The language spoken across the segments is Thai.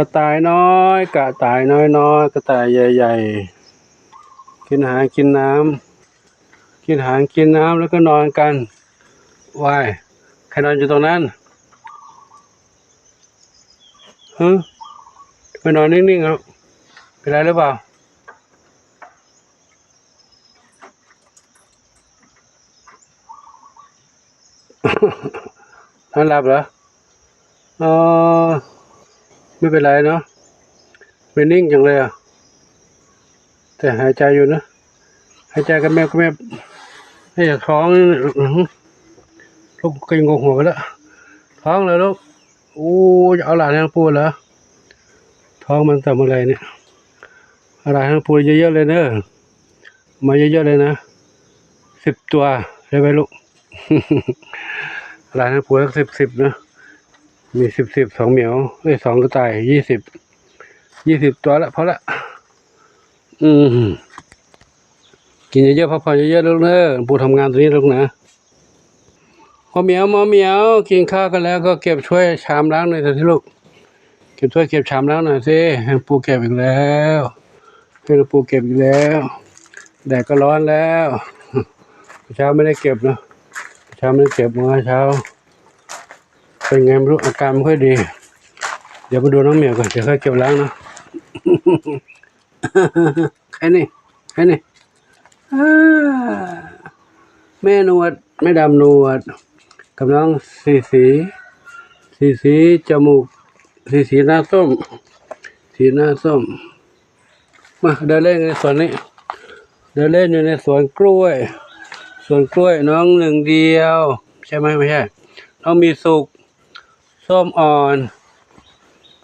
ระต่ายน้อยกระต่ายน้อยน้อยกระต่ายใหญ่ๆกินอาหารกินน้ำกินอาหารกินน้ำแล้วก็นอนกันว่ายใครนอนอยู่ตรงนั้นไปนอนนิ่งๆครับเป็นไรหรือเปล่า นอนหลับเหรออ๋อไม่เป็นไรเนาะเป็นนิ่งจังเลยอ่ะแต่หายใจอยู่นะหายใจกันแม่ให้อยากท้องลูกกินงงหัวไปแล้วท้องเลยลูกอู้จะเอาหลานให้ปูเหรอท้องมันทำอะไรเนี่ยเอาหลานให้ปูเยอะๆเลยเนอะมาเยอะๆเลยนะ10 ตัวใช่ไหมลูก หลานให้ปูสัก10นะมี10 2 เหมียว2 กระต่าย20 ตัวละพอละกินเยอะๆพักผ่อนเยอะๆลูกเนอะปูทำงานตรงนี้ลูกนะหมอเหมียวกินข้าวกันแล้วก็เก็บถ้วยชามล้างหน่อยสิลูกเก็บถ้วยเก็บชามล้างหน่อยสิให้ปูเก็บอีกแล้วให้ปูเก็บอีกแล้วแดดก็ร้อนแล้วเช้าไม่ได้เก็บเนาะเช้าไม่ได้เก็บเมื่อเช้าเป็นไงไม่รู้อาการไม่ค่อยดีเดี๋ยวไปดูน้องเหมียวก่อนเดี๋ยวค่อยเก็บล้างนะ ใครนี่แม่นวดแม่ดำนวดกับน้องสีจมูกสีหน้าส้มมาเดินเล่นในสวนนี้เดินเล่นอยู่ในสวนกล้วยน้องหนึ่งเดียวใช่ไหมไม่ใช่น้องมีสุกส้มอ่อน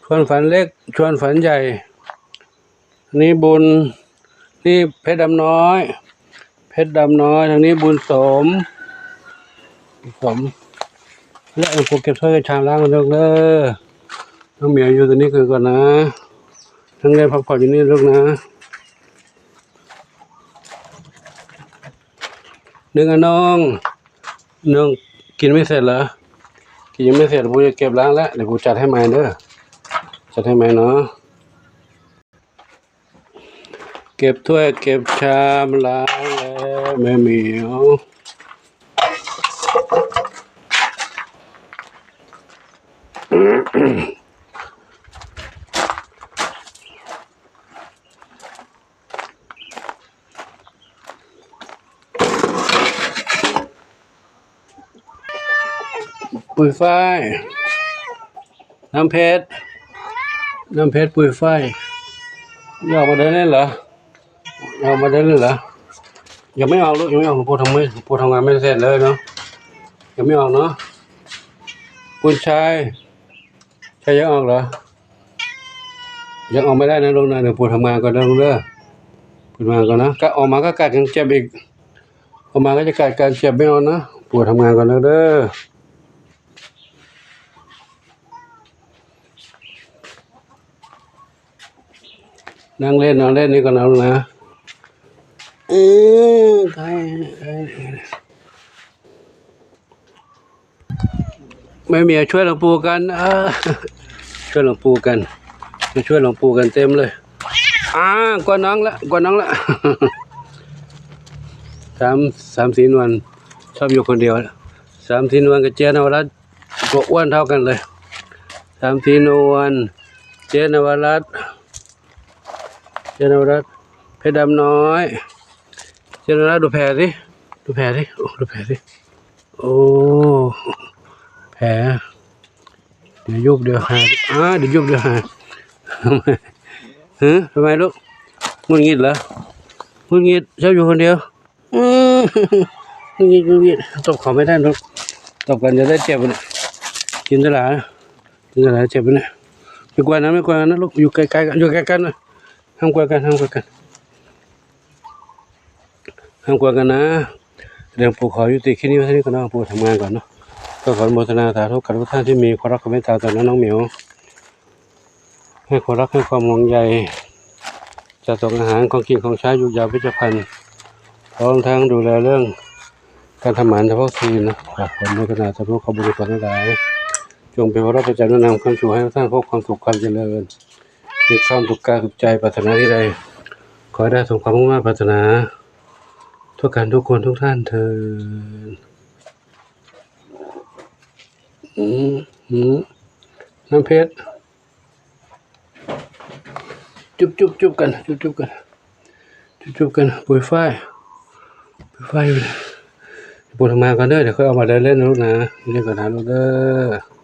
ชวนฝันเล็กชวนฝันใหญ่นี่บุญนี่เพชรดำน้อยทางนี้บุญสมและพวกเก็บถ้วยชามล้างกันลูกเด้อน้องเหมียวอยู่ตรงนี้ก่อนนะทั้งเล่นพักผ่อนอยู่นี่ลูกนะน้องกินไม่เสร็จเหรอกินยังไม่เสร็จปูจะเก็บล้างแล้วเดี๋ยวปูจัดให้ใหม่เด้อจัดให้ใหม่เนาะเก็บถ้วยเก็บชามล้างแล้วแม่เหมียวปุ๋ยฝ้ายน้ำเพชรปุ๋ยฝ้ายอยากมาเดินเล่นเหรอยังไม่ออกลูกยังไม่ออกปูทำงานไม่เสร็จเลยเนาะยังไม่ออกเนาะคุณชายยังออกเหรอยังออกไม่ได้นะลูกนะเดี๋ยวปูทำงานก่อนนะลูกเด้อปูทำงานก่อนนะก็ออกมาก็กัดกันเจ็บอีกออกมาก็จะกัดกันเจ็บไม่เอานะปูทำงานก่อนนะเด้อนั่งเล่นนี่ก่อนนะลูกนะใครไม่มีช่วยหลวงปู่กันช่วยหลวงปู่กันเต็มเลยกว่าน้องละ3-4 วันชอบอยู่คนเดียว3-4 วันกับเจนวรัตน์ก็อ้วนเท่ากันเลย3-4 วันเจนวรัตน์เพชรดำน้อยเจนวรัตน์ดูแผลสิโอ้แผลเดี๋ยวยุบเดี๋ยวหายทำไมลูกงุนงิดเหรอชอบอยู่คนเดียวงุนงิดตบเขาไม่ได้ลูกตบกันจะได้เจ็บเนี่ยกินตลาดเจ็บเนี่ยไม่กลัวนะลูกอยู่ใกล้ๆกันนะห้ามกลัวกันนะเรื่องปู่ขอยุติแค่นี้ไว้เท่านี้ก่อนนะปู่ทำงานก่อนเนาะก็ขออนุโมทนาสาธุกับทุกท่านที่มีความรักความเมตตาต่อน้องเหมียวให้ความรักให้ความห่วงใยจัดส่งอาหารของกินของใช้ยุกยาพิจภัณฑ์พร้อมทั้งดูแลเรื่องการทำหมันเฉพาะทีนะขออนุโมทนาสาธุขอบุญกุศลทั้งหลาย จงเป็นพระประจันทร์นำความสุขให้ทุกท่านพบความสุขความเจริญมีความสุขกายสุขใจปรารถนาที่ใดขอให้ได้สมความมุ่งมั่นปรารถนาทุกการทุกคนทุกท่านเถิดน้ำเพชรจุบกันจุบกันปุยฝ้ายอยู่ปุยทำงานกันเด้อเดี๋ยวค่อยเอามาเดินเล่นนะลูกนะเล่นกันนะลูกเด้อ